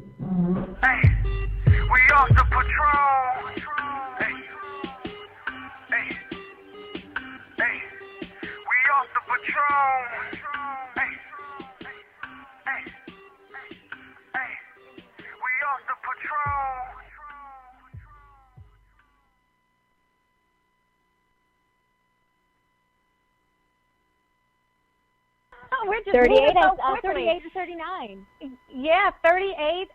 Hey, we off the patrol. Hey, hey, hey, we off the patrol. Hey, hey, hey, we off the patrol. Oh, we're just 38, moving so quickly. 38 and 39. Yeah, 38.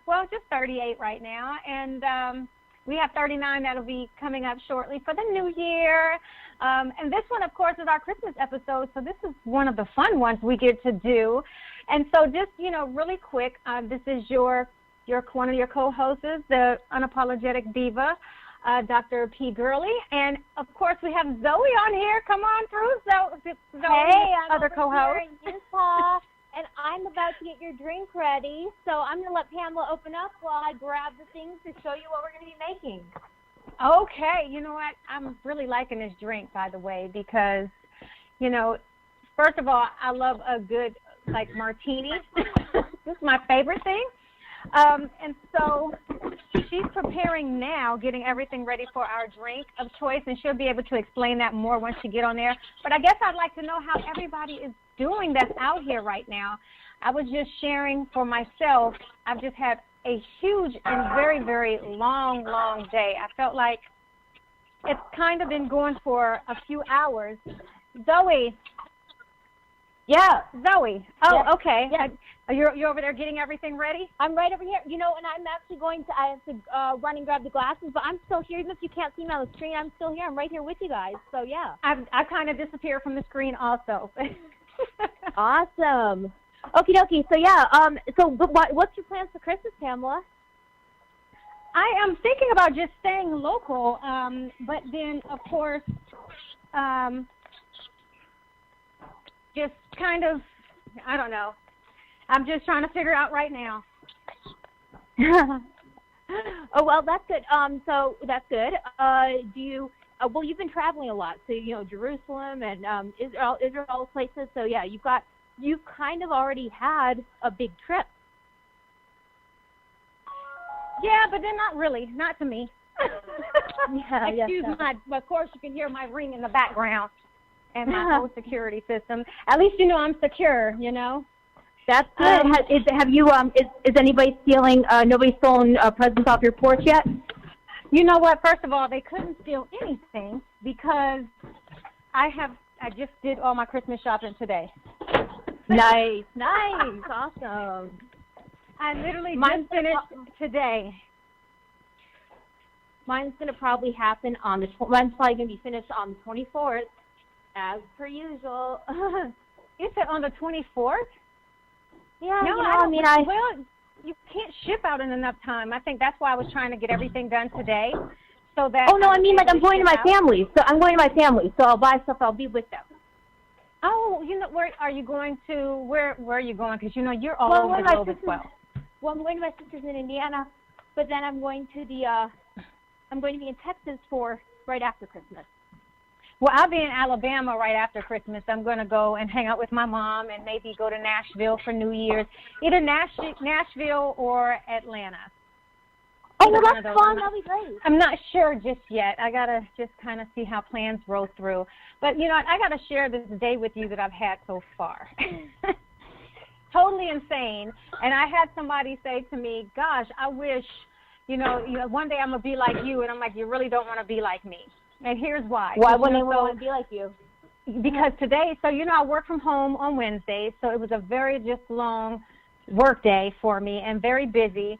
Well, just 38 right now, and we have 39 that'll be coming up shortly for the new year. And this one, of course, is our Christmas episode, so this is one of the fun ones we get to do. And so, just really quick, this is your one of your co-hosts, the unapologetic diva, Dr. P. Gurley, and of course we have Zoe on here. Come on through, Zoe. Hey, I'm other co-host. in Utah, and I'm about to get your drink ready. So I'm going to let Pamela open up while I grab the things to show you what we're going to be making. Okay, you know what? I'm really liking this drink, by the way, because, first of all, I love a good, martini. This is my favorite thing. And so she's preparing now, getting everything ready for our drink of choice, and she'll be able to explain that more once she get on there. But I guess I'd like to know how everybody is doing that's out here right now. I was just sharing for myself, I've just had a huge and very, very long, long day. I felt like it's kind of been going for a few hours. Zoe. Yeah. Zoe. Oh, yes. Okay. Yes. You're over there getting everything ready? I'm right over here. And I'm actually I have to run and grab the glasses, but I'm still here. Even if you can't see me on the screen, I'm still here. I'm right here with you guys. So, yeah. I kind of disappear from the screen also. Awesome. Okie dokie. So, yeah. What's your plans for Christmas, Pamela? I am thinking about just staying local, but then, of course, just kind of, I don't know. I'm just trying to figure out right now. Oh, well, that's good. So that's good. You've been traveling a lot. So, Jerusalem and Israel, all places. So, yeah, you've kind of already had a big trip. Yeah, but then not really. Not to me. Excuse my, of course, you can hear my ring in the background and my whole security system. At least I'm secure, That's good. Is anybody stealing? Nobody's stolen presents off your porch yet? You know what? First of all, they couldn't steal anything because I just did all my Christmas shopping today. Nice, awesome. I literally just finished today. Mine's gonna probably happen mine's probably gonna be finished on the 24th, as per usual. Is it on the 24th? Yeah, no, well, you can't ship out in enough time. I think that's why I was trying to get everything done today, so that. Oh no, I'm going to my family. So I'm going to my family. So I'll buy stuff. I'll be with them. Oh, where are you going to? Where are you going? Because you're all over the globe as well. Well, I'm going to my sister's in Indiana, but then I'm going to be in Texas for right after Christmas. Well, I'll be in Alabama right after Christmas. I'm going to go and hang out with my mom and maybe go to Nashville for New Year's, either Nashville or Atlanta. Oh, well, that's fun. That'll be great. I'm not sure just yet. I got to just kind of see how plans roll through. But, I got to share this day with you that I've had so far. Totally insane. And I had somebody say to me, gosh, I wish, one day I'm going to be like you. And I'm like, you really don't want to be like me. And here's why. Why wouldn't anyone want to be like you? Because today, so I work from home on Wednesdays, so it was a very just long work day for me and very busy.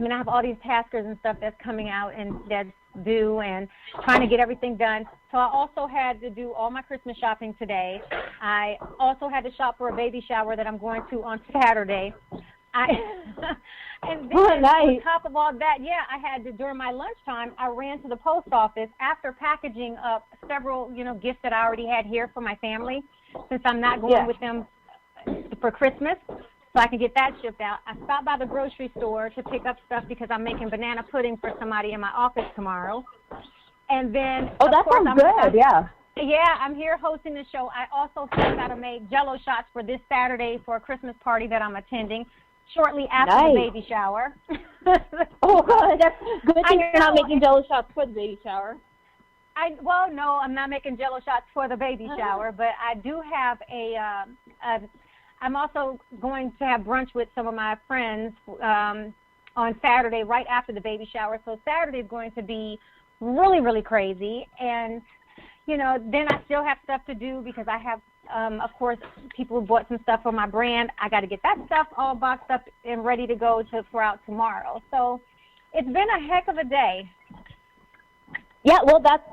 I have all these taskers and stuff that's coming out and that's due and trying to get everything done. So I also had to do all my Christmas shopping today. I also had to shop for a baby shower that I'm going to on Saturday. And then on top of all that, I had to, during my lunchtime, I ran to the post office after packaging up several, gifts that I already had here for my family, since I'm not going with them for Christmas, so I can get that shipped out. I stopped by the grocery store to pick up stuff because I'm making banana pudding for somebody in my office tomorrow. And then, that sounds good, yeah. Yeah, I'm here hosting the show. I also found out to make Jell-O shots for this Saturday for a Christmas party that I'm attending. shortly after the baby shower. Oh, God, that's good thing you're not making Jello shots for the baby shower. Well, no, I'm not making Jello shots for the baby shower, but I do have I'm also going to have brunch with some of my friends on Saturday right after the baby shower. So Saturday is going to be really, really crazy. And, you know, then I still have stuff to do because I have, of course, people who bought some stuff for my brand. I got to get that stuff all boxed up and ready to go for out tomorrow. So it's been a heck of a day. Yeah, well, that's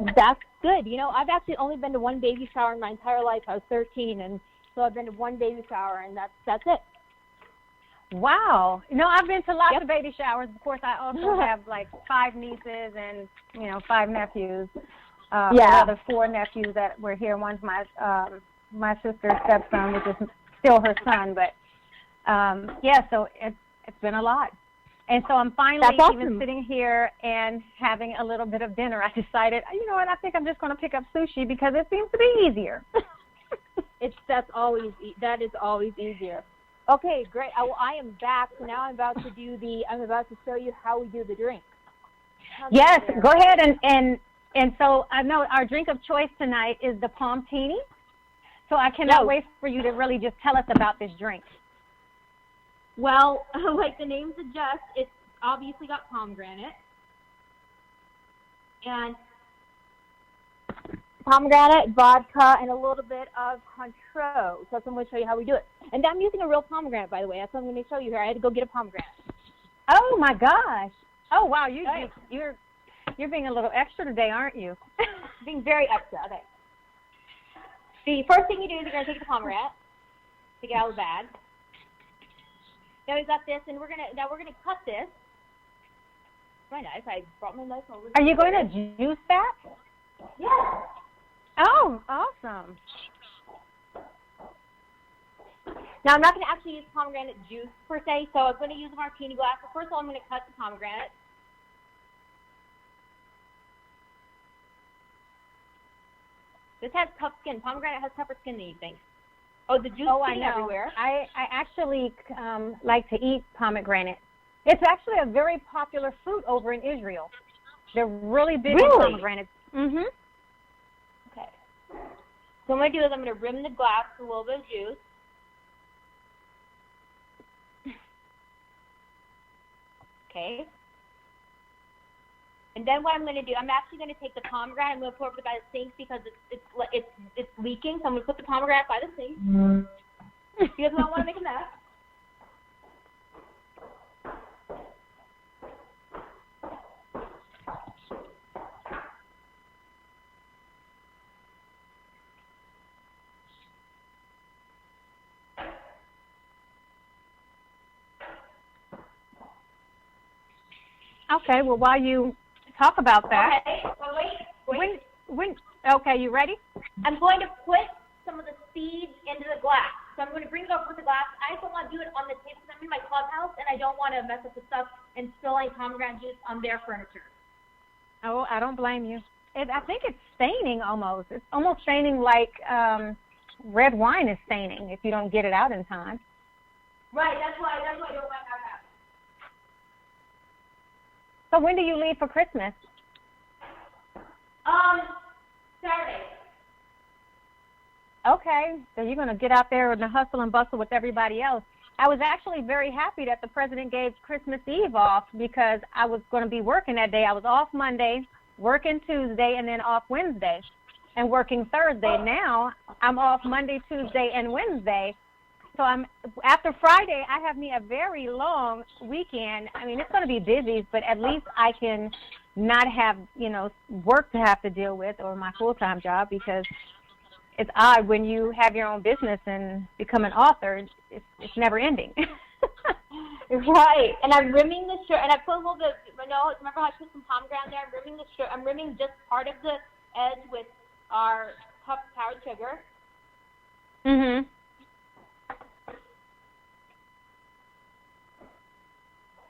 good. You know, I've actually only been to one baby shower in my entire life. I was 13, and so I've been to one baby shower, and that's it. Wow. No, I've been to lots of baby showers. Of course, I also have like 5 nieces and, 5 nephews. Another 4 nephews that were here. One's my sister's stepson, which is still her son. But, so it's been a lot. And so I'm finally even sitting here and having a little bit of dinner. I decided, you know what, I think I'm just going to pick up sushi because it seems to be easier. That is always easier. Okay, great. I am back. So now I'm about to show you how we do the drink. Yes, go ahead and so I know our drink of choice tonight is the Palmtini. So I cannot wait for you to really just tell us about this drink. Well, like the name suggests, it's obviously got pomegranate. And pomegranate, vodka, and a little bit of Cointreau. So that's what I'm going to show you how we do it. And I'm using a real pomegranate, by the way. That's what I'm going to show you here. I had to go get a pomegranate. Oh, my gosh. Oh, wow. You're being a little extra today, aren't you? Being very extra. Okay. The first thing you do is you're going to take the pomegranate, take it out of the bag. Now we've got this, and we're gonna cut this. My knife. I brought my knife over. Are you going to juice that? Yeah. Oh, awesome. Now I'm not going to actually use pomegranate juice per se, so I'm going to use a martini glass. But first of all, I'm going to cut the pomegranate. This has tough skin. Pomegranate has tougher skin than you think. Oh, the juice I know. Everywhere. I actually like to eat pomegranate. It's actually a very popular fruit over in Israel. They're really big on pomegranates. Mm-hmm. Okay. So what I'm going to do is I'm going to rim the glass with a little bit of juice. Okay. And then what I'm going to do, I'm actually going to take the pomegranate. I'm going to pour it by the sink because it's leaking. So I'm going to put the pomegranate by the sink because I don't want to make a mess. Okay. Well, while you talk about that. Okay. Well, wait. Okay, you ready? I'm going to put some of the seeds into the glass. So I'm going to bring it over with the glass. I just don't want to do it on the table because I'm in my clubhouse and I don't want to mess up the stuff and spill any pomegranate juice on their furniture. Oh, I don't blame you. I think it's staining almost. It's almost staining like red wine is staining if you don't get it out in time. Right, that's why I don't want that to happen. So when do you leave for Christmas? Saturday. Okay, so you're going to get out there in the hustle and bustle with everybody else. I was actually very happy that the president gave Christmas Eve off because I was going to be working that day. I was off Monday, working Tuesday, and then off Wednesday, and working Thursday. Now I'm off Monday, Tuesday, and Wednesday. So after Friday, I have me a very long weekend. I mean, it's going to be busy, but at least I can not have, work to have to deal with or my full-time job because it's odd when you have your own business and become an author. It's never ending. Right. And I'm rimming the shirt, and I put a little bit. Remember how I put some pomegranate there? I'm rimming the shirt. I'm rimming just part of the edge with our puff powdered sugar. Mhm.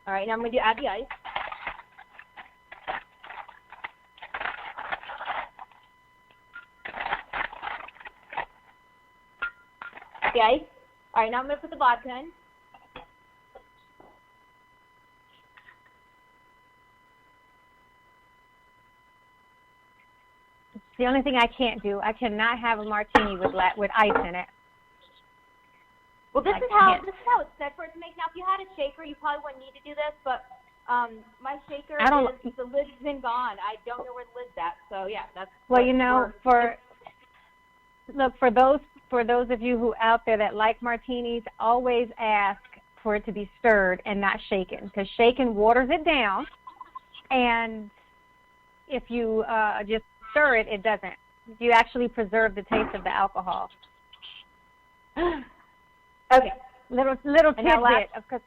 All right. Now I'm going to add the ice. The ice. All right, now I'm going to put the vodka in. the only thing I can't do. I cannot have a martini with ice in it. Well, this is how it's set for it to make. Now, if you had a shaker, you probably wouldn't need to do this, but my shaker, the lid's been gone. I don't know where the lid's at. So, yeah, that's... Well, you know, for those of you who out there that like martinis, always ask for it to be stirred and not shaken, because shaken waters it down, and if you just stir it, it doesn't. You actually preserve the taste of the alcohol. Okay. Little tidbit of course.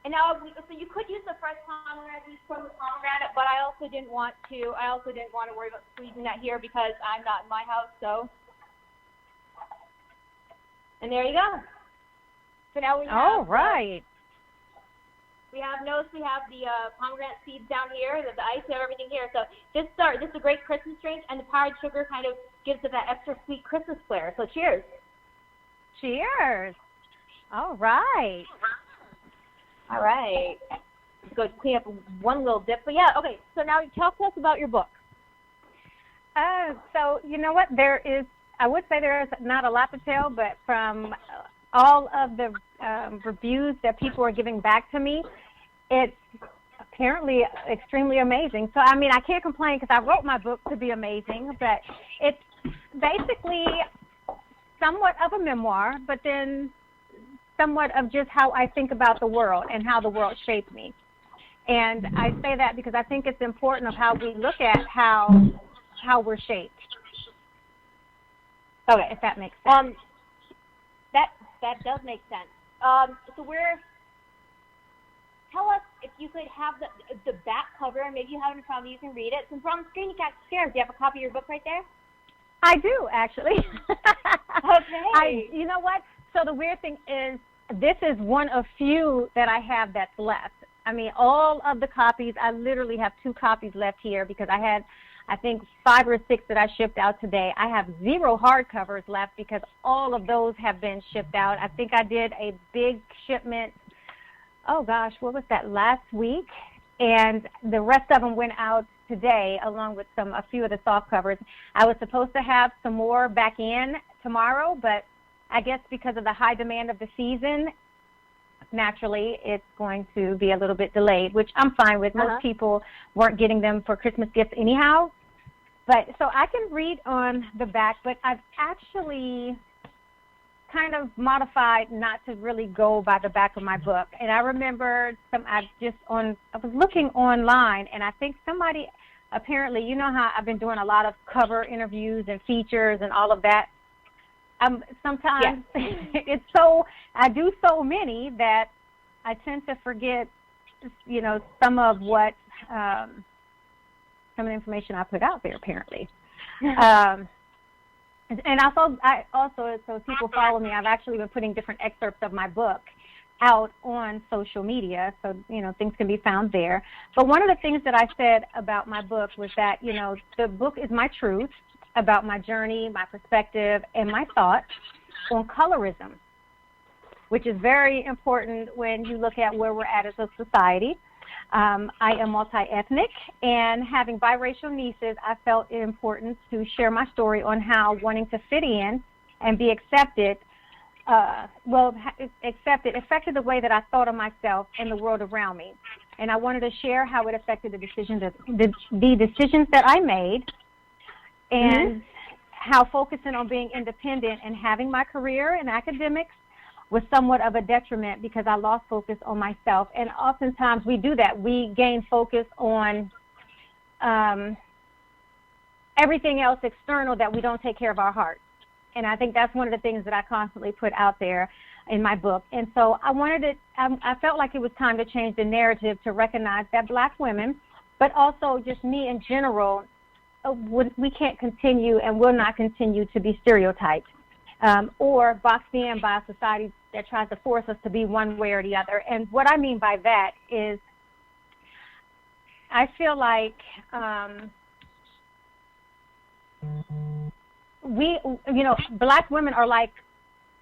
And now, so you could use the fresh pomegranate juice from the pomegranate, but I also didn't want to worry about squeezing that here because I'm not in my house. So, and there you go. So now we have. Right. We have the pomegranate seeds down here, the ice, we have everything here. So this is a great Christmas drink, and the powdered sugar kind of gives it that extra sweet Christmas flair. So cheers. Cheers. All right. All right. Let's go clean up one little dip. But yeah, okay. So now talk to us about your book. So you know what? I would say there is not a lot to tell, but from all of the reviews that people are giving back to me, it's apparently extremely amazing. So, I mean, I can't complain because I wrote my book to be amazing, but it's basically somewhat of a memoir, but then somewhat of just how I think about the world and how the world shaped me. And I say that because I think it's important of how we look at how we're shaped. Okay, if that makes sense. That does make sense. Tell us if you could have the back cover, and maybe you have it in front of you, you can read it. Since we're on the screen, you can't share. Do you have a copy of your book right there? I do, actually. Okay. You know what? So the weird thing is, this is one of few that I have that's left. I mean, all of the copies, I literally have 2 copies left here because I had, I think, 5 or 6 that I shipped out today. I have 0 hardcovers left because all of those have been shipped out. I think I did a big shipment, oh gosh, what was that, last week? And the rest of them went out today along with a few of the soft covers. I was supposed to have some more back in tomorrow, but I guess because of the high demand of the season, naturally it's going to be a little bit delayed, which I'm fine with. Most people weren't getting them for Christmas gifts anyhow. But so I can read on the back, but I've actually kind of modified not to really go by the back of my book. And I remember I was looking online, and I think somebody apparently, you know how I've been doing a lot of cover interviews and features and all of that. Sometimes I do so many that I tend to forget, you know, some of the information I put out there, apparently. And also, so people follow me, I've actually been putting different excerpts of my book out on social media, so, you know, things can be found there. But one of the things that I said about my book was that, you know, the book is my truth about my journey, my perspective, and my thoughts on colorism, which is very important when you look at where we're at as a society. I am multi-ethnic, and having biracial nieces, I felt it important to share my story on how wanting to fit in and be accepted, affected the way that I thought of myself and the world around me. And I wanted to share how it affected the decisions that I made, and how focusing on being independent and having my career in academics was somewhat of a detriment because I lost focus on myself. And oftentimes we do that. We gain focus on everything else external that we don't take care of our heart. And I think that's one of the things that I constantly put out there in my book. And so I felt like it was time to change the narrative to recognize that Black women, but also just me in general, we can't continue and will not continue to be stereotyped. Or boxed in by a society that tries to force us to be one way or the other. And what I mean by that is I feel like Black women are like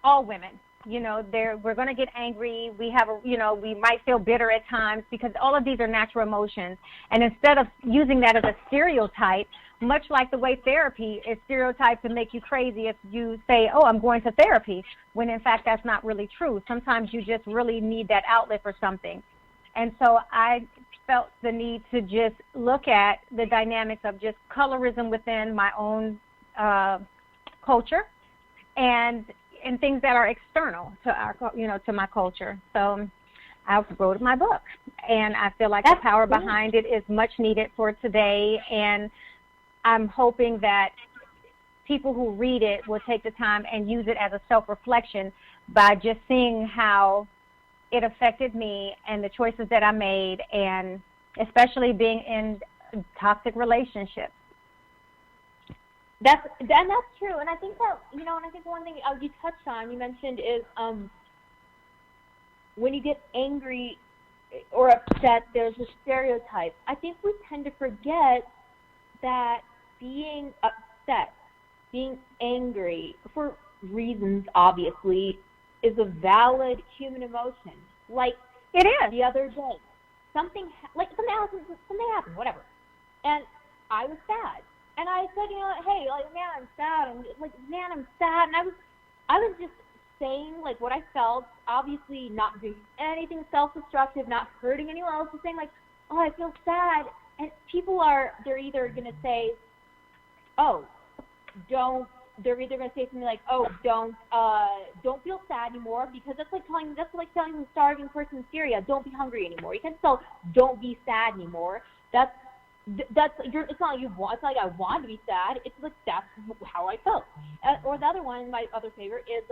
all women. You know, we're going to get angry. We might feel bitter at times because all of these are natural emotions. And instead of using that as a stereotype, much like the way therapy is stereotyped to make you crazy if you say, oh, I'm going to therapy, when in fact that's not really true. Sometimes you just really need that outlet for something. And so I felt the need to just look at the dynamics of just colorism within my own culture and things that are external to our, to my culture. So I wrote my book, and I feel like the power behind it is much needed for today, and I'm hoping that people who read it will take the time and use it as a self-reflection by just seeing how it affected me and the choices that I made, and especially being in toxic relationships. That's true, and I think that, and I think one thing you touched on, you mentioned is when you get angry or upset, there's a stereotype. I think we tend to forget that being upset, being angry, for reasons, obviously, is a valid human emotion. Like, it is. The other day, something happened, whatever, and I was sad. And I said, hey, man, I'm sad. I'm sad. And I was just saying, what I felt, obviously not doing anything self-destructive, not hurting anyone else, just saying, oh, I feel sad. And people they're either going to say, they're either going to say something like, oh, don't feel sad anymore, because that's like telling a starving person in Syria, don't be hungry anymore. You can't tell, don't be sad anymore. It's not like I want to be sad. It's like that's how I felt. Or the other one, my other favorite is,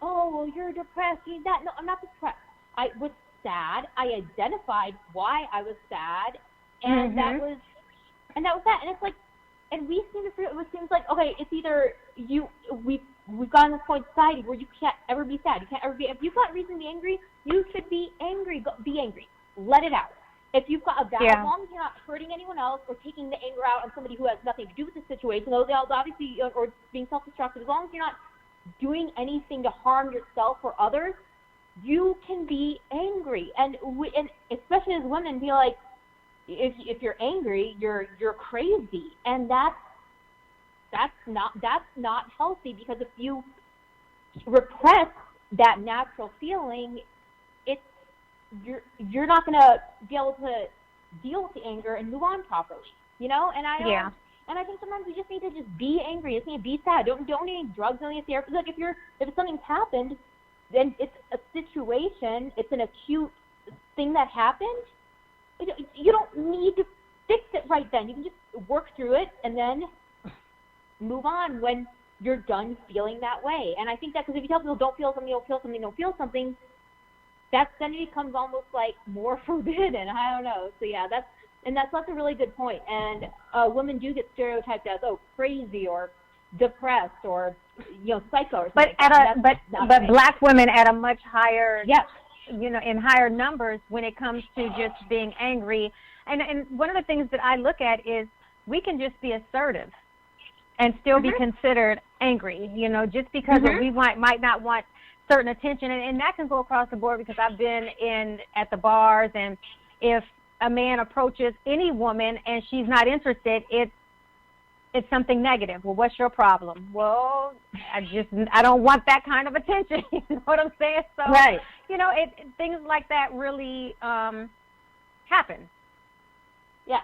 oh, well, you're depressed. You need that. No, I'm not depressed. I was sad. I identified why I was sad, and that was that. And it's like, and we seem to forget. It seems like, okay, it's either we've gotten to this point in society where you can't ever be sad. You can't ever be. If you've got reason to be angry, you should be angry. Be angry. Let it out. If you've got as long as you're not hurting anyone else or taking the anger out on somebody who has nothing to do with the situation, obviously, or being self-destructive, as long as you're not doing anything to harm yourself or others, you can be angry. And especially as women, feel like if you're angry, you're crazy, and that's not healthy, because if you repress that natural feeling, you're not going to be able to deal with the anger and move on properly, And I think sometimes we just need to just be angry. You just need to be sad. Don't need any drugs. Don't need therapy. Like if something's happened, then it's a situation. It's an acute thing that happened. You don't need to fix it right then. You can just work through it and then move on when you're done feeling that way. And I think that, because if you tell people don't feel something, don't feel something, don't feel something, then it becomes almost like more forbidden. I don't know. So yeah, that's a really good point. And women do get stereotyped as crazy or depressed or psycho or something. But black women at a much higher in higher numbers when it comes to just being angry. And one of the things that I look at is we can just be assertive and still be considered angry. Just because we might not want certain attention, and that can go across the board, because I've been at the bars, and if a man approaches any woman and she's not interested, it's something negative. Well, what's your problem? Well, I don't want that kind of attention. You know what I'm saying? So, right. Things like that really happen. Yeah.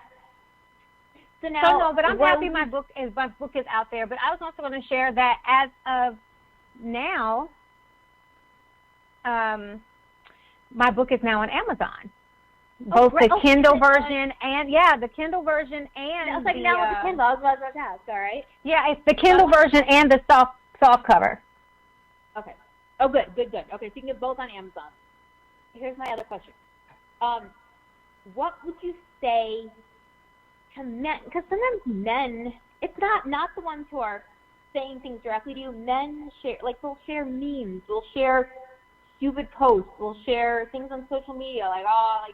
So now, but I'm happy my book is out there. But I was also going to share that as of now, my book is now on Amazon. Both the Kindle version and the Kindle version and I was like, now with the Kindle, I was about to ask. All right. Yeah, it's the Kindle version and the soft cover. Okay. Oh, good. Okay, so you can get both on Amazon. Here's my other question. What would you say to men? Because sometimes men, it's not the ones who are saying things directly to you. Men share, they'll share memes, they'll share stupid posts, we'll share things on social media,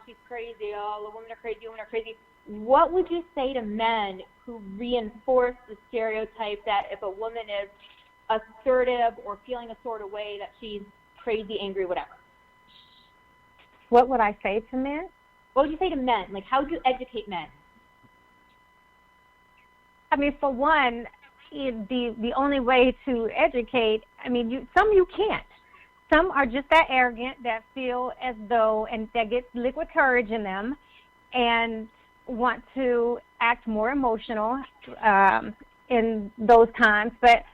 she's crazy, the women are crazy. What would you say to men who reinforce the stereotype that if a woman is assertive or feeling a sort of way, that she's crazy, angry, whatever? What would I say to men? What would you say to men? How would you educate men? I mean, for one, the only way to educate, I mean, you can't. Some are just that arrogant that feel as though, and that get liquid courage in them, and want to act more emotional in those times. But,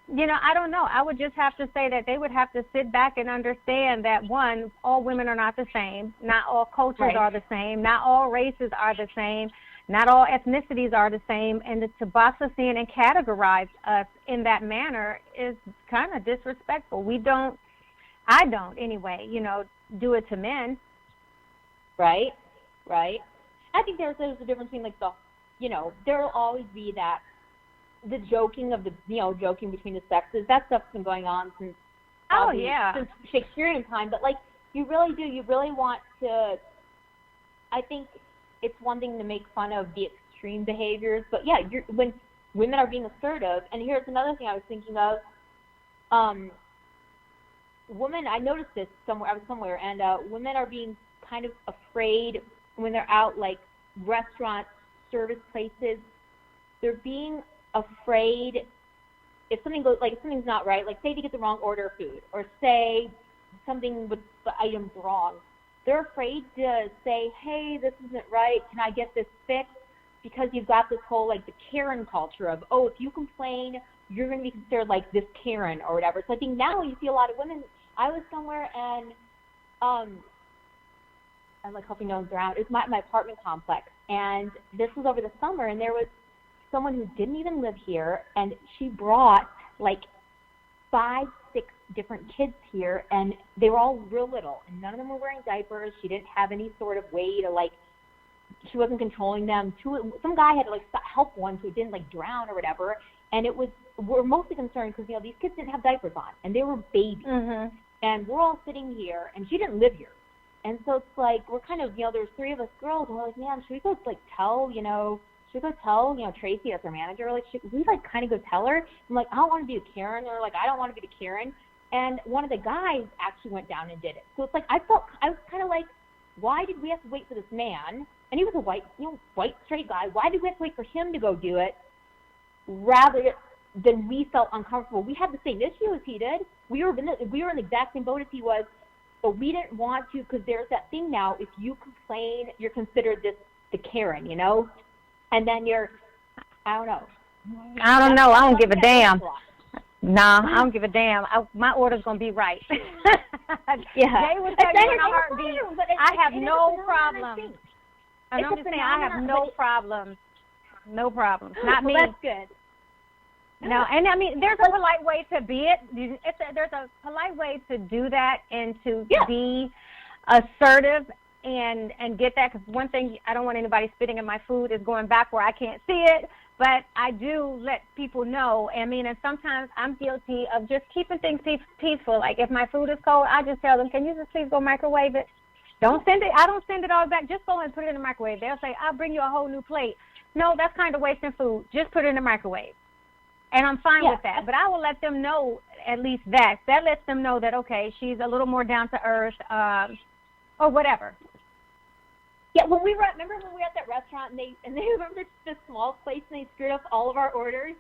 I don't know. I would just have to say that they would have to sit back and understand that, one, all women are not the same. Not all cultures are the same. Not all races are the same. Not all ethnicities are the same. And to box us in and categorize us in that manner is kind of disrespectful. I don't anyway, do it to men. Right. I think there's a difference between there'll always be the joking of joking between the sexes. That stuff's been going on since since Shakespearean time. But you really want to. I think it's one thing to make fun of the extreme behaviors, but when women are being assertive. And here's another thing I was thinking of. Women, I noticed this somewhere. I was somewhere, and women are being kind of afraid when they're out, restaurant service places. They're being afraid if something goes, if something's not right. Say they get the wrong order of food, or say something with the items wrong. They're afraid to say, "Hey, this isn't right. Can I get this fixed?" Because you've got this whole the Karen culture of, if you complain, you're going to be considered this Karen or whatever. So I think now you see a lot of women. I was somewhere and I'm hoping no one's around. It's my apartment complex, and this was over the summer, and there was someone who didn't even live here, and she brought 5, 6 different kids here, and they were all real little, and none of them were wearing diapers. She didn't have any sort of way to she wasn't controlling them. Some guy had to help one so it didn't drown or whatever. And we're mostly concerned because these kids didn't have diapers on, and they were babies. Mm-hmm. And we're all sitting here, and she didn't live here. And so it's we're kind of, there's 3 of us girls, and we're man, should we go tell, Tracy, that's our manager, should we kind of go tell her? I'm I don't want to be a Karen, or I don't want to be the Karen. And one of the guys actually went down and did it. So it's I was kind of why did we have to wait for this man? And he was a white straight guy. Why did we have to wait for him to go do it rather than we felt uncomfortable? We had the same issue as he did. We were in the exact same boat as he was, but we didn't want to, because there's that thing now. If you complain, you're considered the Karen, and then I don't know. I don't give a damn. Nah, I don't give a damn. My order's gonna be right. Yeah. They would tell you in a heartbeat. I have no problem. I'm just saying, I have no problems. No problems. Not me. That's good. No, and I mean, there's a polite way to be it. There's a polite way to do that and to be assertive and get that. Because one thing I don't want anybody spitting in my food is going back where I can't see it. But I do let people know. I mean, and sometimes I'm guilty of just keeping things peaceful. If my food is cold, I just tell them, "Can you just please go microwave it? Don't send it. I don't send it all back. Just go and put it in the microwave." They'll say, "I'll bring you a whole new plate." No, that's kind of wasting food. Just put it in the microwave. And I'm fine with that. But I will let them know at least that. That lets them know that, okay, she's a little more down to earth or whatever. Yeah, remember when we were at that restaurant and they remember the small place and they screwed up all of our orders?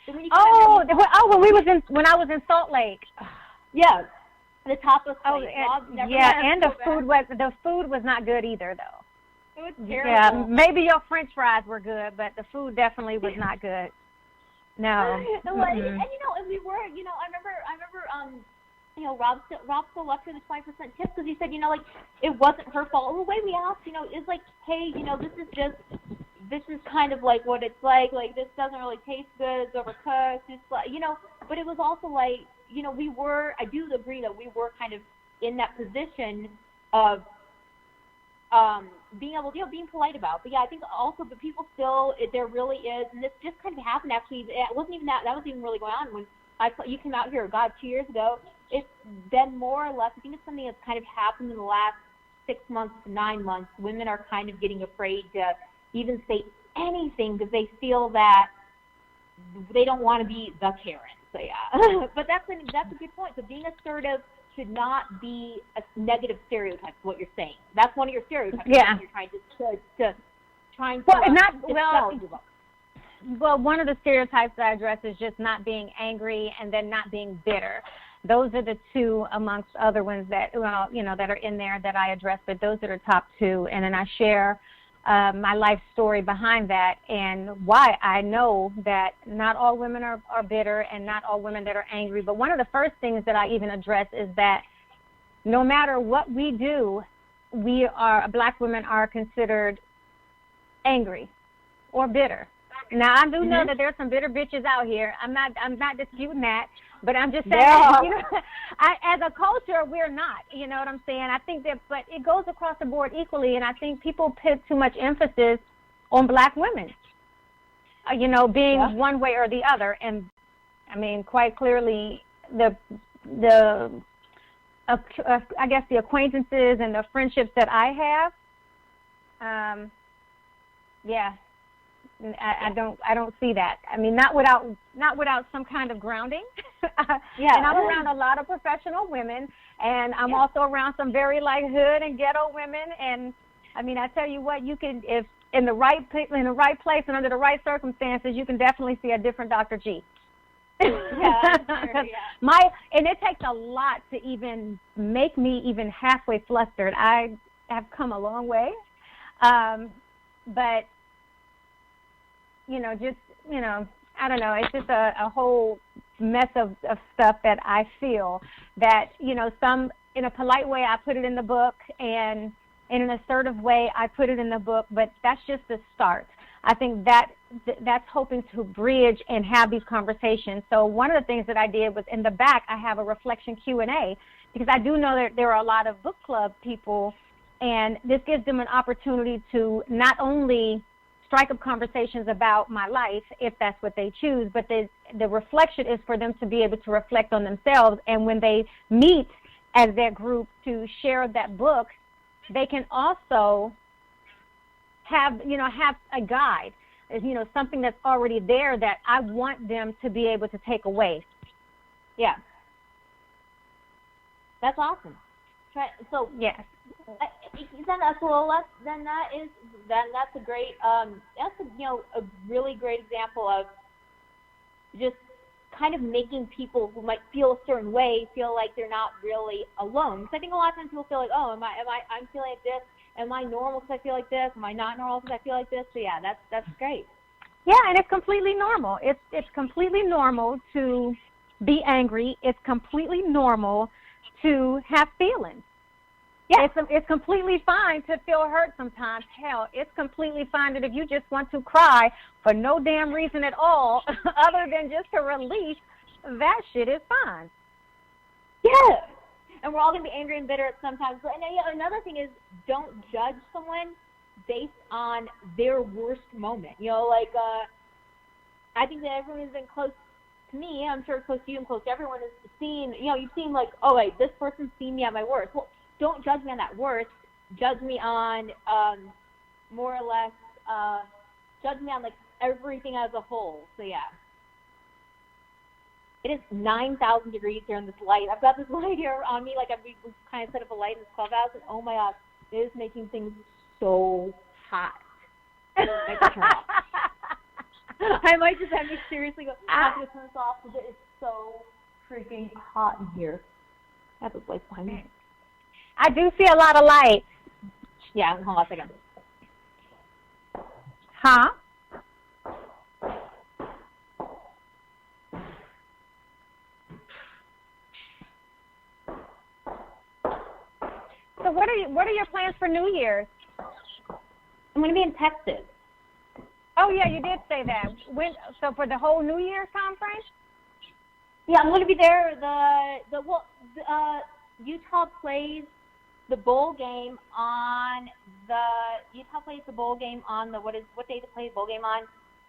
When I was in Salt Lake. Yeah. The tapas place. And the food was not good either, though. It was terrible. Yeah, maybe your French fries were good, but the food definitely was not good. No. Mm-hmm. And we were, I remember, Rob still left her the 20% tip because he said, it wasn't her fault. The way we asked, is hey, this is kind of what it's like this doesn't really taste good, it's overcooked, it's but it was also I do agree that we were kind of in that position of being able, being polite about. But yeah, I think also the people still, there really is, and this just kind of happened actually. It wasn't even that was even really going on when you came out here, 2 years ago. It's been more or less, I think it's something that's kind of happened in the last 6 months to 9 months. Women are kind of getting afraid to even say anything because they feel that they don't want to be the Karen. So yeah, but that's a good point. So being assertive should not be a negative stereotype. Is what you're saying. That's one of your stereotypes. Yeah. You're trying to Well, one of the stereotypes that I address is just not being angry and then not being bitter. Those are the two amongst other ones that, well, you know, that are in there that I address, but those are the top two. And then I share my life story behind that and why I know that not all women are bitter and not all women that are angry. But one of the first things that I even address is that no matter what we do, black women are considered angry or bitter. Now, I do know that there's some bitter bitches out here. I'm not disputing that, but I'm just saying, you know, as a culture, we're not. You know what I'm saying? I think that, but it goes across the board equally, and I think people put too much emphasis on black women, you know, being one way or the other. And, I mean, quite clearly, I guess the acquaintances and the friendships that I have, I don't see that. I mean, not without some kind of grounding. And I'm around a lot of professional women, and I'm also around some very like hood and ghetto women. And I mean, I tell you what, you can, if in the right place and under the right circumstances, you can definitely see a different Dr. G. And it takes a lot to even make me even halfway flustered. I have come a long way, but you know, just, you know, I don't know, it's just a whole mess of stuff that I feel that, you know, some, in a polite way, I put it in the book, and in an assertive way, I put it in the book, but that's just the start. I think that's hoping to bridge and have these conversations. So one of the things that I did was in the back, I have a reflection Q&A, because I do know that there are a lot of book club people, and this gives them an opportunity to not only strike up conversations about my life, if that's what they choose, but the reflection is for them to be able to reflect on themselves. And when they meet as their group to share that book, they can also have a guide, you know, something that's already there that I want them to be able to take away. Yeah. That's awesome. So yes. That's a great a really great example of just kind of making people who might feel a certain way feel like they're not really alone. Because I think a lot of times people feel like, oh, I'm feeling like this. Am I normal because I feel like this? Am I not normal because I feel like this? So yeah, that's great. Yeah, and it's completely normal. It's completely normal to be angry. It's completely normal to have feelings. Yeah, it's completely fine to feel hurt sometimes. Hell, it's completely fine that if you just want to cry for no damn reason at all, other than just to release, that shit is fine. Yeah, and we're all going to be angry and bitter at sometimes. And another thing is, don't judge someone based on their worst moment. You know, like, I think that everyone who's been close to me, I'm sure close to you and close to everyone, has seen, you know, you've seen like, oh, wait, this person's seen me at my worst. Well, don't judge me on that worst. Judge me on more or less, judge me on like everything as a whole. So yeah. It is 9,000 degrees here in this light. I've got this light here on me, like we kind of set up a light in this clubhouse, and oh my God, it is making things so hot. I might just have to seriously go, I have to turn this off because it is so freaking hot in here. I have this light behind me. I do see a lot of light. Yeah, hold on a second. Huh? So what are your plans for New Year's? I'm going to be in Texas. Oh yeah, you did say that. So for the whole New Year's conference? Yeah, I'm going to be there. Utah plays the bowl game on the what day they play the bowl game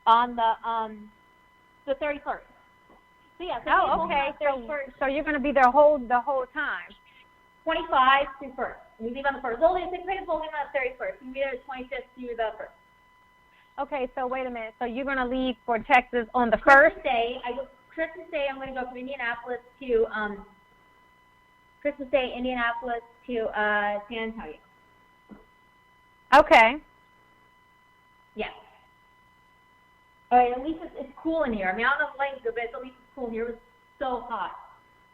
on the 31st. So yeah. So okay. So you're going to be there the whole time. 25 through 1st. We leave on the 1st. Well, they play the bowl game on the 31st. You can be there the 25th through the 1st. Okay, so wait a minute. So you're going to leave for Texas on the 1st? Christmas Day, I'm going to go from Indianapolis to San Antonio. Okay. Yes. All right, at least it's cool in here. I mean, I don't know if lighting's good, but at least it's cool in here. It was so hot.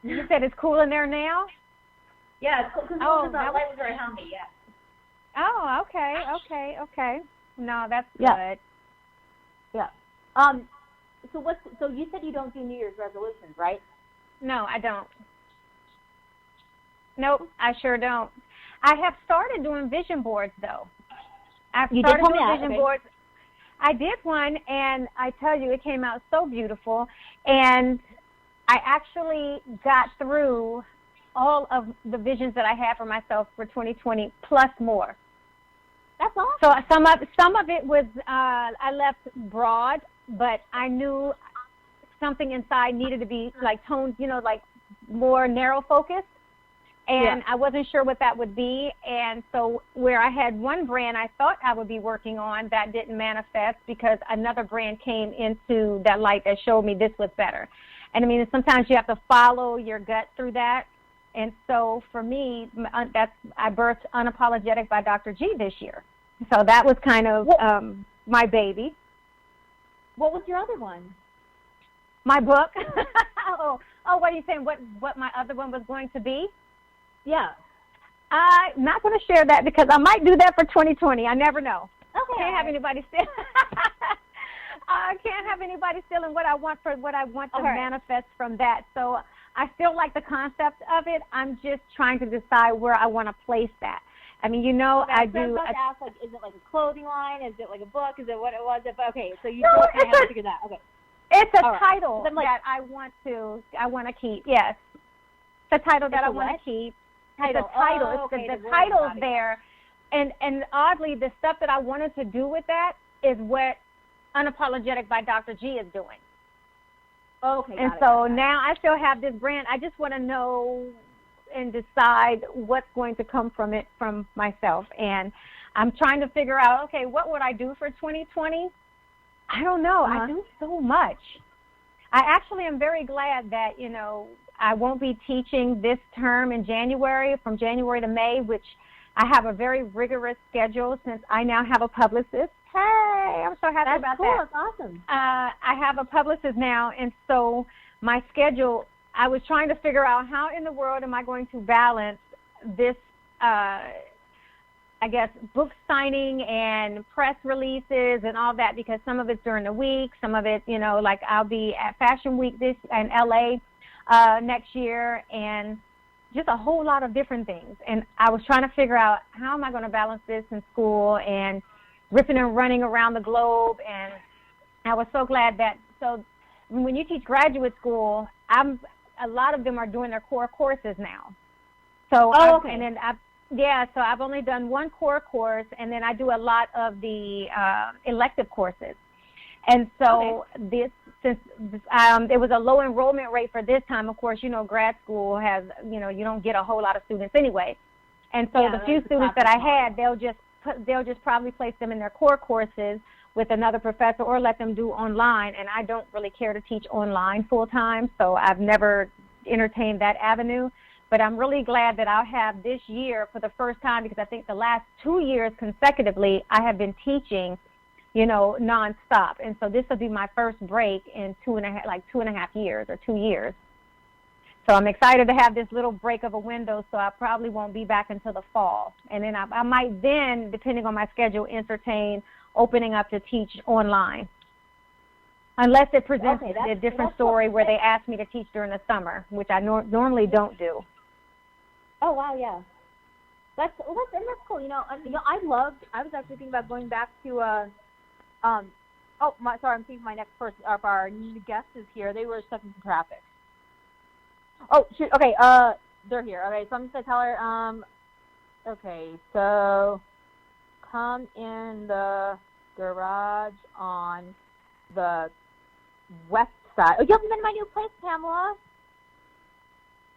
You said it's cool in there now? Yeah, it's cool because the light was right on me, yeah. Oh, okay. No, that's Yeah. good. Yeah. So you said you don't do New Year's resolutions, right? No, I don't. Nope, I sure don't. I have started doing vision boards, though. I've started doing vision boards. I did one, and I tell you, it came out so beautiful. And I actually got through all of the visions that I had for myself for 2020, plus more. That's awesome. So some of it was I left broad, but I knew something inside needed to be like toned, like more narrow focused. And I wasn't sure what that would be. And so where I had one brand I thought I would be working on, that didn't manifest because another brand came into that light that showed me this was better. And I mean, sometimes you have to follow your gut through that. And so for me, I birthed Unapologetic by Dr. G this year. So that was kind of my baby. What was your other one? My book. oh, what are you saying? What my other one was going to be? Yeah. I'm not going to share that because I might do that for 2020. I never know. Okay. Can't have anybody steal. I can't have anybody stealing what I want to manifest from that. So I still like the concept of it. I'm just trying to decide where I want to place that. I mean, I do. I was about to ask, like, is it like a clothing line? Is it like a book? Is it what it was? Okay, so you still kind of have to figure that. Okay. It's a title that I want to keep. Yes, the title that I want to keep. It's a title. The title's there, and oddly, the stuff that I wanted to do with that is what Unapologetic by Dr. G is doing. Okay. And so now I still have this brand. I just want to know and decide what's going to come from it from myself. And I'm trying to figure out, okay, what would I do for 2020? I don't know. I do so much. I actually am very glad that, I won't be teaching this term in January, from January to May, which I have a very rigorous schedule since I now have a publicist. Hey, I'm so happy about that. That's awesome. I have a publicist now, and so my schedule, I was trying to figure out how in the world am I going to balance this, book signing and press releases and all that, because some of it's during the week, some of it, like I'll be at Fashion Week in LA next year, and just a whole lot of different things. And I was trying to figure out how am I going to balance this in school and ripping and running around the globe. And I was so glad that, so when you teach graduate school, a lot of them are doing their core courses now. So so I've only done one core course, and then I do a lot of the elective courses. And so since it was a low enrollment rate for this time, of course, grad school has, you don't get a whole lot of students anyway. And so the few students that I had, they'll just probably place them in their core courses with another professor or let them do online. And I don't really care to teach online full time, so I've never entertained that avenue. But I'm really glad that I'll have this year for the first time, because I think the last 2 years consecutively I have been teaching, nonstop. And so this will be my first break in 2.5 years or 2 years. So I'm excited to have this little break of a window, so I probably won't be back until the fall. And then I might then, depending on my schedule, entertain opening up to teach online. Unless it presents a different story where they ask me to teach during the summer, which I normally don't do. Oh, wow, yeah. That's cool. I was actually thinking about going back to, I'm thinking my next person, our new guest is here. They were stuck in some traffic. Oh, shoot, okay, they're here. Okay, so I'm just going to tell her, okay, so come in the garage on the west side. Oh, you haven't been to my new place, Pamela?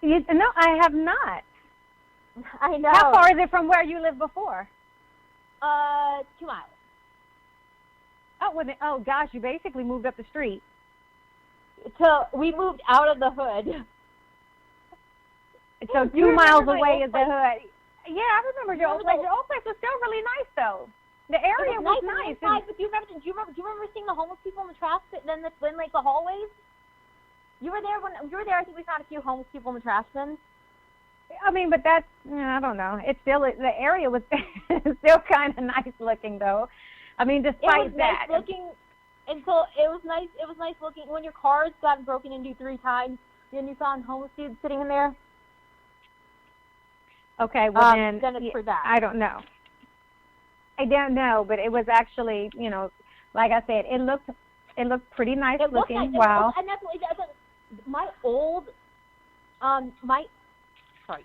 No, I have not. I know. How far is it from where you lived before? 2 miles. Oh, gosh, you basically moved up the street. So we moved out of the hood. So 2 miles away is the hood. Yeah, I remember your old place. Your old place was still really nice, though. The area It was nice nice. inside, but do you remember seeing the homeless people in the trash bin, in like the hallways? You were there when you were there. I think we found a few homeless people in the trash bins. I mean, but that's, I don't know. It's still, the area was still kind of nice looking, though. I mean, despite that. It was nice looking until it was nice looking when your car's gotten broken into 3 times. Then you found homeless dudes sitting in there. Okay, well then it's for that. I don't know. I don't know, but it was actually, like I said, it looked pretty nice looking. Nice. Wow. And that's my old,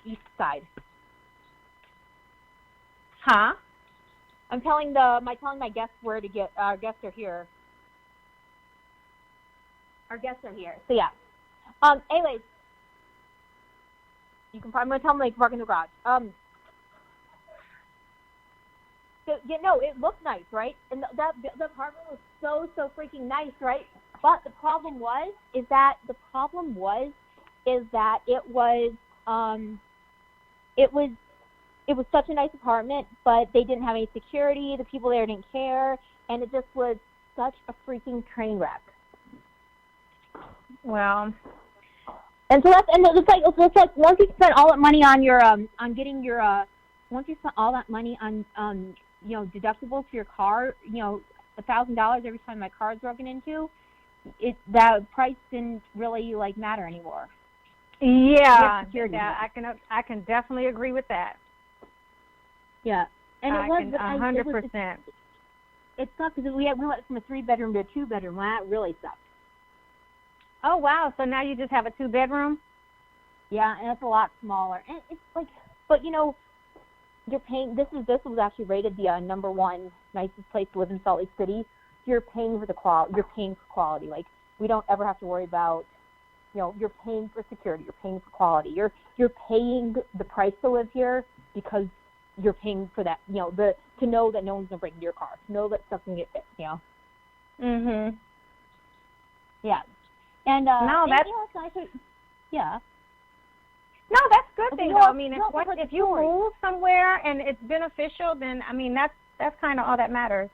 east side. Huh? I'm telling my guests where to get. Our guests are here. So yeah. Anyways, I'm gonna tell them they can park in the garage. So it looked nice, right? And the apartment was so freaking nice, right? But the problem was that it was such a nice apartment, but they didn't have any security. The people there didn't care, and it just was such a freaking train wreck. Well, and so it's like once you spend all that money on your once you spend all that money on deductibles for your car, $1,000 every time my car is broken into, that price didn't really matter anymore. Yeah, I can definitely agree with that. Yeah, and I can 100%. It sucked because we went from a 3-bedroom to a 2-bedroom. Well, that really sucked. Oh wow! So now you just have a 2-bedroom? Yeah, and it's a lot smaller. And it's but you're paying. This was actually rated the #1 nicest place to live in Salt Lake City. You're paying for the quality. You're paying for quality. We don't ever have to worry about. You're paying for security. You're paying for quality. You're paying the price to live here because you're paying for that. To know that no one's gonna break into your car. To know that stuff can get fixed. Mhm. Yeah. And no, that's nice. Yeah. No, that's good thing. I mean, if you story. move somewhere and it's beneficial, then I mean that's kind of all that matters.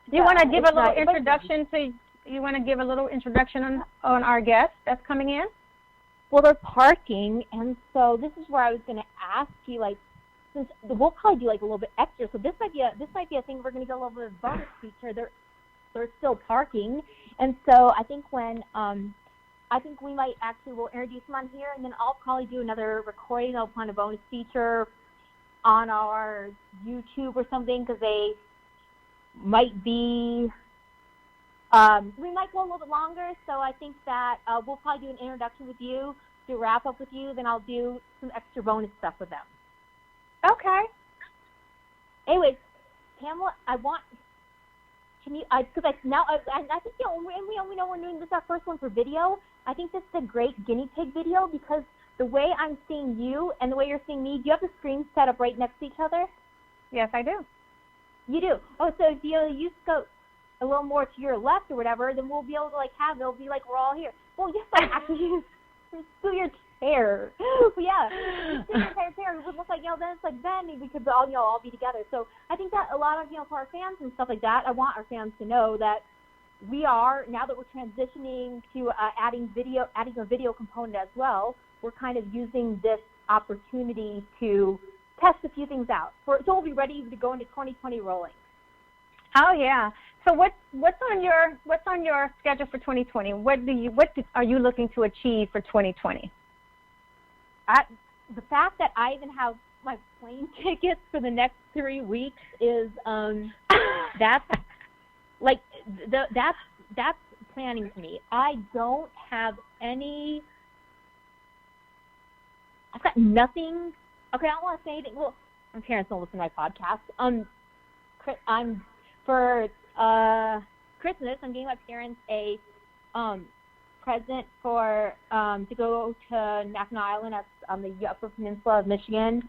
Do you want to give a little introduction to? You want to give a little introduction on our guest that's coming in? Well, they're parking, and so this is where I was going to ask you, since we'll probably do a little bit extra. So this might be a thing we're going to get a little bit of bonus feature. They're still parking, and so I think we might we'll introduce them on here, and then I'll probably do another recording. I'll find a bonus feature on our YouTube or something because they might be. We might go a little bit longer, so I think that we'll probably do an introduction with you, do a wrap up with you, then I'll do some extra bonus stuff with them. Okay. Anyways, Pamela, I think we only know we're doing this our first one for video. I think this is a great guinea pig video because the way I'm seeing you and the way you're seeing me, do you have the screens set up right next to each other? Yes, I do. You do. Oh, so if you go a little more to your left or whatever, then we'll be able to it'll be we're all here. Well, yes, I actually do your chair. But yeah, your entire chair. It would look then it's then we could all be together. So I think that a lot of for our fans and stuff like that, I want our fans to know that we are now that we're transitioning to adding a video component as well. We're kind of using this opportunity to test a few things out. So we'll be ready to go into 2020 rolling. Oh yeah. So what's on your schedule for 2020? What are you looking to achieve for 2020? The fact that I even have my plane tickets for the next 3 weeks is that's planning for me. I don't have any. I've got nothing. Okay, I don't want to say anything. Well, my parents don't listen to my podcast. I'm for Christmas. I'm getting my parents a present for to go to Mackinac Island. That's on the Upper Peninsula of Michigan.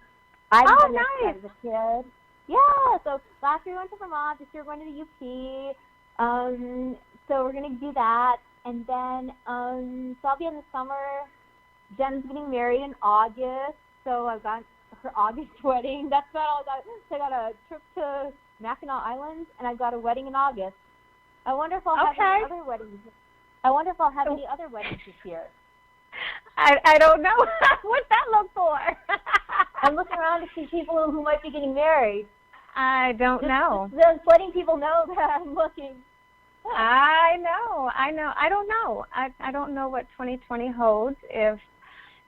I've been there as a kid. Yeah. So last year we went to Vermont. This year we're going to the UP. So we're gonna do that, and then so I'll be in the summer. Jen's getting married in August, so I've got her August wedding. That's about all I got. So I got a trip to Mackinac Islands, and I've got a wedding in August. I wonder if I'll have any other weddings. This year. I don't know. What's that look for? I'm looking around to see people who might be getting married. I don't know. Just letting people know that I'm looking. I know. I don't know. I don't know what 2020 holds, if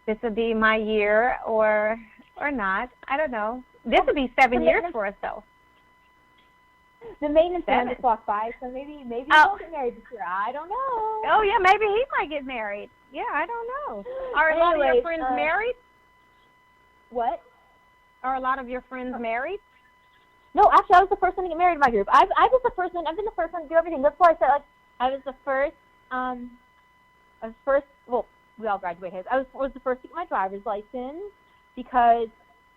this will be my year or not. I don't know. This will be 7 years for us, though. The maintenance man just walked by, so maybe he won't get married this year. I don't know. Oh, yeah, maybe he might get married. Yeah, I don't know. Are a lot of your friends married? What? Are a lot of your friends married? No, actually, I was the first one to get married in my group. I've been the first one to do everything. That's why I said, like, I was the first, well, we all graduated. I was the first to get my driver's license because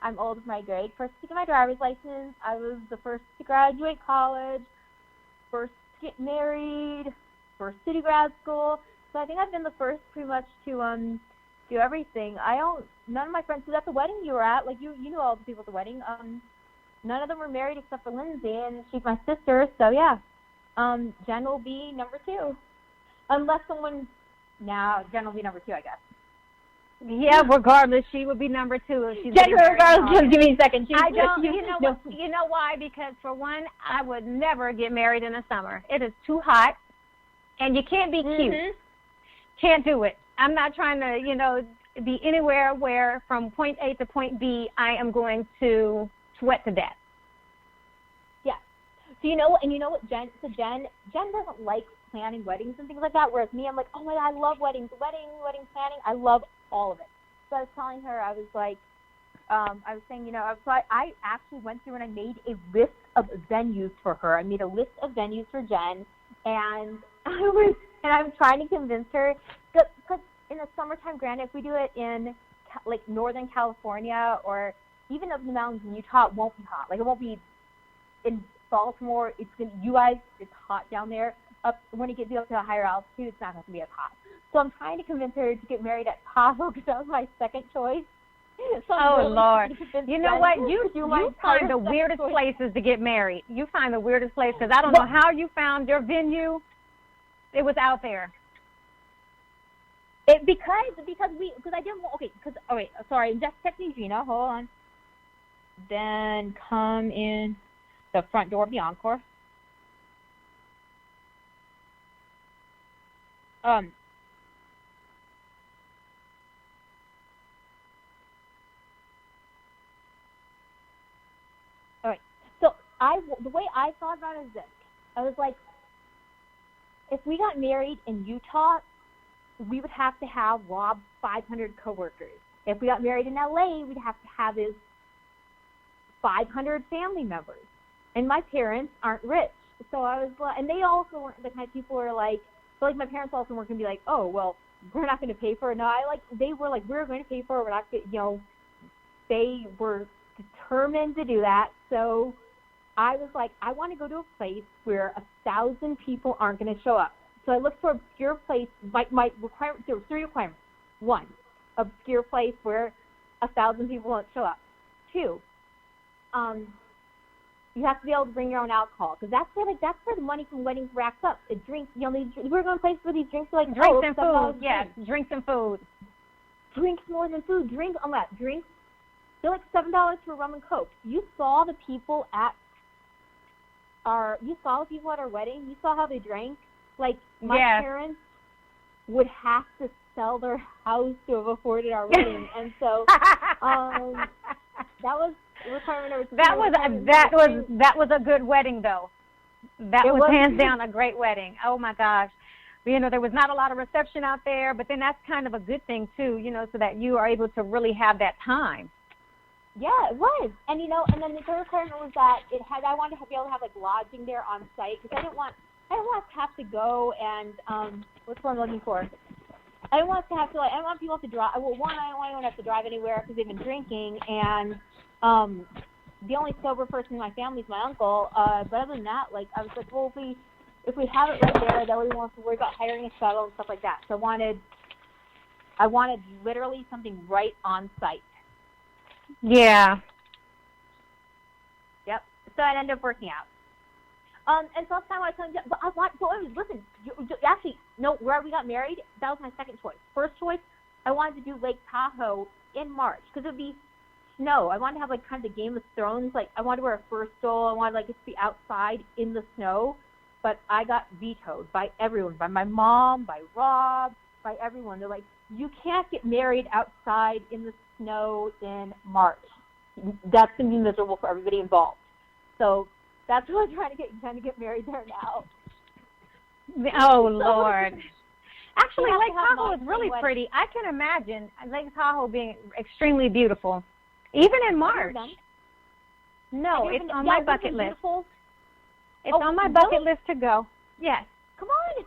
I'm old with my grade. First to get my driver's license. I was the first to graduate college, first to get married, first to do grad school. So I think I've been the first pretty much to do everything. None of my friends who was at the wedding you were at, like you knew all the people at the wedding. None of them were married except for Lindsay, and she's my sister. So yeah, Jen will be number 2, unless someone. Now Jen will be number 2, I guess. Yeah, regardless, she would be number 2 if she's Jen, regardless, give me a second. I don't. You know why? Because for one, I would never get married in the summer. It is too hot, and you can't be cute. Can't do it. I'm not trying to, be anywhere where from point A to point B, I am going to sweat to death. Yeah. So you know what, Jen doesn't like planning weddings and things like that, whereas me, I'm like, oh my God, I love wedding planning. I love all of it. So I was telling her, I was like, I was saying, I actually went through and I made a list of venues for her. I made a list of venues for Jen, and I'm trying to convince her, because in the summertime, granted, if we do it in like Northern California or even up in the mountains in Utah, it won't be hot. Like, it won't be in Baltimore. It's hot down there. Up when you get up to a higher altitude, it's not going to be as hot. So I'm trying to convince her to get married at Tahoe because that was my second choice. So Lord! You know what? You find the weirdest places to get married. You find the weirdest place, because I don't know how you found your venue. It was out there. Sorry, I'm just texting Gina. Hold on. Then come in the front door of the Encore. All right. So the way I thought about it is this. I was like, if we got married in Utah, we would have to have Rob's 500 coworkers. If we got married in LA, we'd have to have his 500 family members. And my parents aren't rich. So I was like, and they also weren't the kind of people who are like, so like my parents also weren't going to be like, oh, well, we're not going to pay for it. No, they were like, we're going to pay for it. We're not going to, they were determined to do that. So I was like, I want to go to a place where 1,000 people aren't going to show up. So I looked for an obscure place. My requirement, there were 3 requirements. 1, obscure place where 1,000 people won't show up. 2, you have to be able to bring your own alcohol, because that's where the money from weddings racks up. The drinks, we're going to place where these drinks are like drinks and food. Yeah, drinks and food. Drinks more than food. Drinks, they're like $7 for rum and Coke. You saw the people at our wedding. You saw how they drank. Like, my parents would have to sell their house to have afforded our wedding, and so that was requirement number 2. That was a good wedding, though. That was hands down a great wedding. Oh my gosh. There was not a lot of reception out there, but then that's kind of a good thing too, so that you are able to really have that time. Yeah, it was. And and then the third requirement was that I wanted to be able to have like lodging there on site, because I didn't want to have to go and what's what I'm looking for. I don't want people to drive. Well, one, I don't want anyone to have to drive anywhere because they've been drinking, and the only sober person in my family is my uncle. But other than that, like, I was like, well, if we have it right there, then we won't have to worry about hiring a shuttle and stuff like that. So I wanted literally something right on site. Yeah. Yep. so it ended up working out. And so last time I was telling you, but I want, so listen, actually, no, where we got married, that was my second choice. First choice, I wanted to do Lake Tahoe in March, because it would be snow. I wanted to have, like, kind of the Game of Thrones, like, I wanted to wear a fur stole, I wanted, like, it to be outside in the snow, but I got vetoed by everyone, by my mom, by Rob, by everyone. They're like, you can't get married outside in the snow in March. That's going to be miserable for everybody involved. So that's what I'm trying to get married there now. Oh, Lord. Actually, Lake Tahoe is really pretty. I can imagine Lake Tahoe being extremely beautiful, even in March. No, it's on my bucket list. It's on my bucket list to go. Yes. Come on,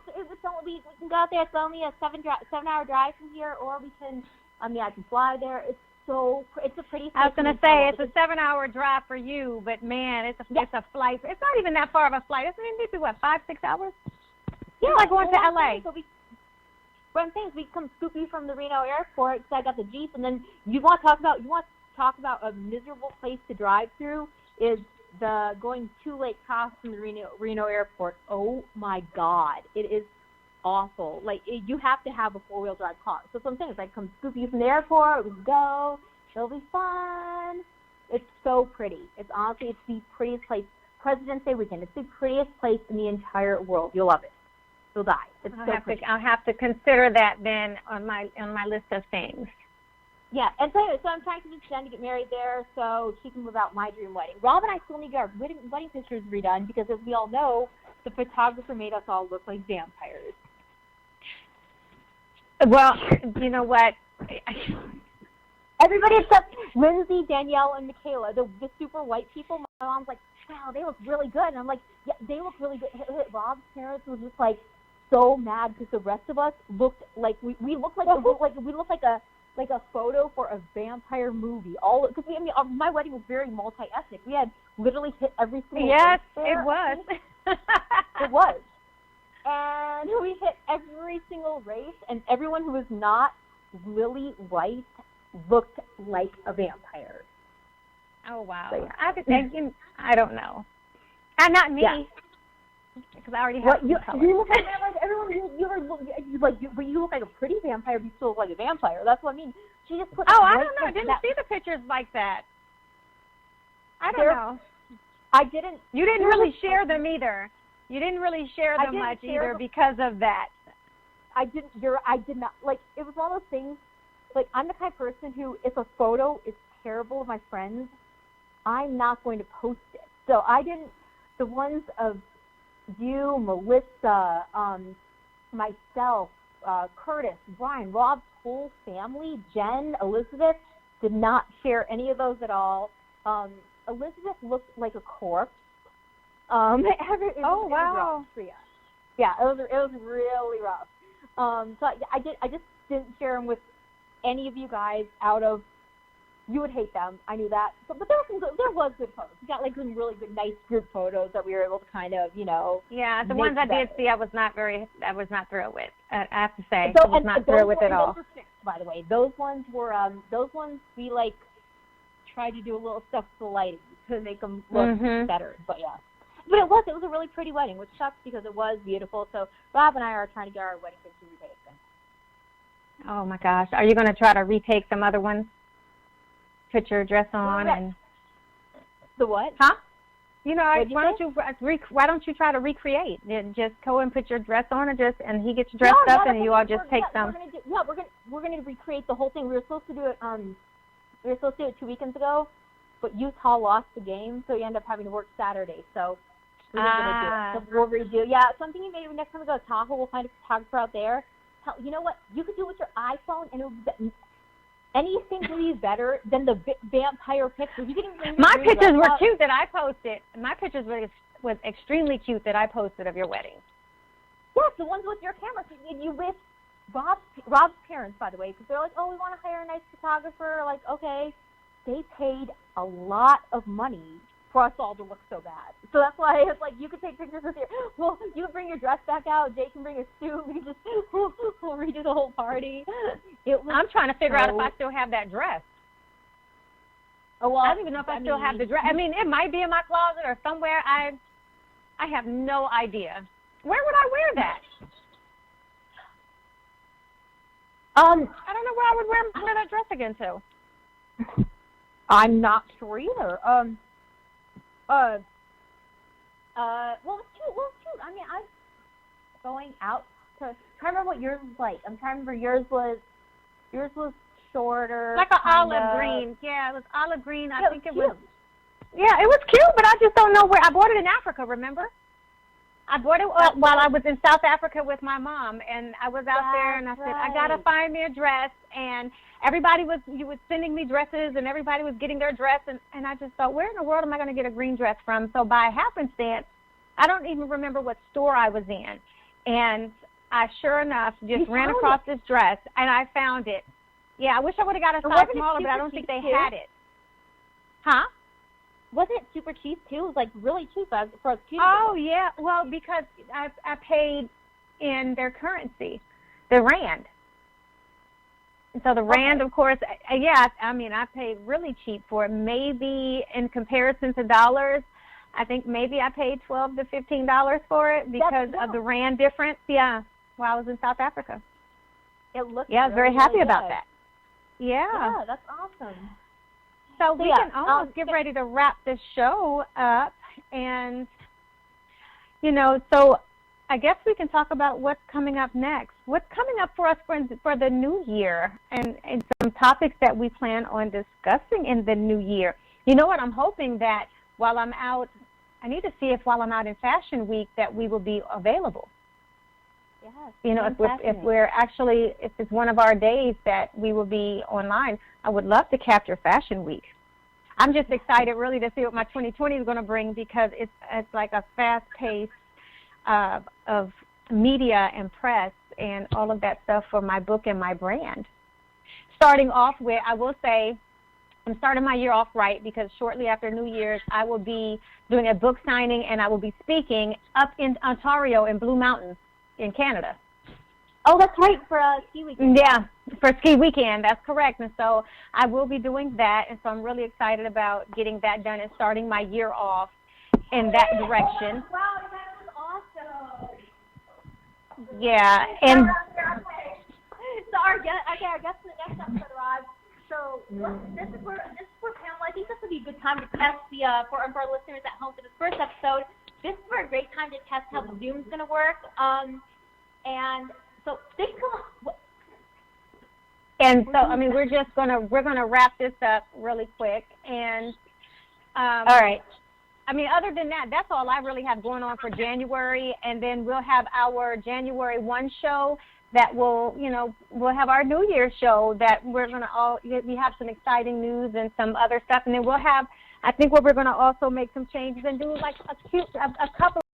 we can go out there. It's only a 7-hour drive from here, or we can. I can fly there. It's a pretty. I was going to say it's a 7-hour drive for you, but man, it's a flight. It's not even that far of a flight. It's maybe what 5-6 hours. Yeah, like going to LA. What I'm saying is we come scoop you from the Reno airport because I got the Jeep, and then you want to talk about a miserable place to drive through is the going to Lake Tahoe from the Reno airport. Oh my God, it is awful. Like you have to have a 4-wheel drive car. So some things like come scoop you from the airport, we go, it'll be fun. It's so pretty. It's honestly the prettiest place. President's Day weekend. It's the prettiest place in the entire world. You'll love it. You'll die. It's I'll have to consider that then on my list of things. Yeah, and so I'm trying to get Jen to get married there so she can live out my dream wedding. Rob and I still need to get our wedding pictures redone because, as we all know, the photographer made us all look like vampires. Well, you know what? Everybody except Lindsay, Danielle, and Michaela, the super white people. My mom's like, wow, they look really good. And I'm like, yeah, they look really good. Rob's parents was just like so mad because the rest of us looked like we looked like a photo for a vampire movie. All because my wedding was very multi-ethnic. We had literally hit every single race there. It was. It was. And we hit every single race, and everyone who was not lily white looked like a vampire. Oh wow! So, yeah. I don't know. And not me, because I already have you color. You look like everyone. You look like a pretty vampire, but you still look like a vampire. That's what I mean. She just put. Oh, I don't know. I didn't see the pictures like that. I don't know. I didn't. You didn't really share them either. You didn't really share them much either because of that. I did not. Like, it was one of those things, like, I'm the kind of person who, if a photo is terrible of my friends, I'm not going to post it. So I didn't, the ones of you, Melissa, myself, Curtis, Brian, Rob's whole family, Jen, Elizabeth, did not share any of those at all. Elizabeth looked like a corpse. Wow. It was rough for you. Yeah, it was really rough. So I just didn't share them with any of you guys out of, you would hate them. I knew that. But there was good photos. We got like some really good, nice group photos that we were able to kind of, Yeah, the ones I did see, I was not thrilled with. I have to say, I was not thrilled with it all. Those were fixed, by the way. Those ones we like tried to do a little stuff to the lighting to make them look better. But yeah. But it was a really pretty wedding, which sucks because it was beautiful. So Rob and I are trying to get our wedding pictures retaken. Oh my gosh, are you going to try to retake some other ones? Put your dress on and the what? Huh? Why don't you try to recreate and just go and put your dress on and he gets dressed up and you all just take some. We're gonna recreate the whole thing. We were supposed to do it 2 weekends ago, but Utah lost the game, so we ended up having to work Saturday. So we're gonna do it. So we'll redo. Yeah, so I'm thinking maybe next time we go to Tahoe, we'll find a photographer out there. You know what? You could do it with your iPhone, and it would anything really better than the vampire pictures. My pictures were cute that I posted. My pictures was extremely cute that I posted of your wedding. Yes, the ones with your camera. You with Rob's parents, by the way, because they're like, oh, we want to hire a nice photographer. Like, okay, they paid a lot of money for us all to look so bad. So that's why it's like you could take pictures with you can bring your dress back out. Jay can bring a suit. We'll redo the whole party. I'm trying to figure out if I still have that dress. Oh, well, I don't even know if I still have the dress. I mean, it might be in my closet or somewhere. I have no idea. Where would I wear that? I don't know where I would wear that dress again to. I'm not sure either. Well, shoot. I mean, I'm going out to try to remember what yours was like. I'm trying to remember yours was shorter. Like an olive green. Yeah, it was olive green. I think it cute. was. Yeah, it was cute, but I just don't know where. I bought it in Africa, remember? I bought it while I was in South Africa with my mom, and I was out there, and I said, I got to find me a dress, and you was sending me dresses, and everybody was getting their dress, and I just thought, where in the world am I going to get a green dress from? So by happenstance, I don't even remember what store I was in, and I, sure enough, just ran across this dress, and I found it. Yeah, I wish I would have got a size smaller, but I don't think they had it. Huh? Wasn't it super cheap, too? It was, like, really cheap for a student. Oh, yeah. Well, because I paid in their currency, the rand. And so the rand, of course, I mean, I paid really cheap for it. Maybe in comparison to dollars, I think maybe I paid $12 to $15 for it because of the rand difference. Yeah, while I was in South Africa. It looked I was very happy about that. Yeah. Yeah, that's awesome. So we can almost get ready to wrap this show up. And, so I guess we can talk about what's coming up next. What's coming up for us for the new year and some topics that we plan on discussing in the new year. You know what? I'm hoping that while I'm out, I need to see if while I'm out in Fashion Week that we will be available. Yes, if it's one of our days that we will be online, I would love to capture Fashion Week. I'm just excited really to see what my 2020 is going to bring because it's like a fast pace of media and press and all of that stuff for my book and my brand. Starting off with, I will say, I'm starting my year off right because shortly after New Year's, I will be doing a book signing and I will be speaking up in Ontario in Blue Mountains in Canada. Oh, that's right, for ski weekend. Yeah, for ski weekend, that's correct. And so I will be doing that, and so I'm really excited about getting that done and starting my year off in that direction. Wow, that was awesome. Yeah, and... So our guest for the next episode arrives. So this is where Pamela, I think this would be a good time to test for our listeners at home for this first episode. This is a great time to test how the Zoom's going to work. And so think of we're gonna wrap this up really quick. And all right. I mean, other than that, that's all I really have going on for January. And then we'll have our January 1 show that we'll have our New Year's show that we have some exciting news and some other stuff. And then we'll have, I think we're going to also make some changes and do like a couple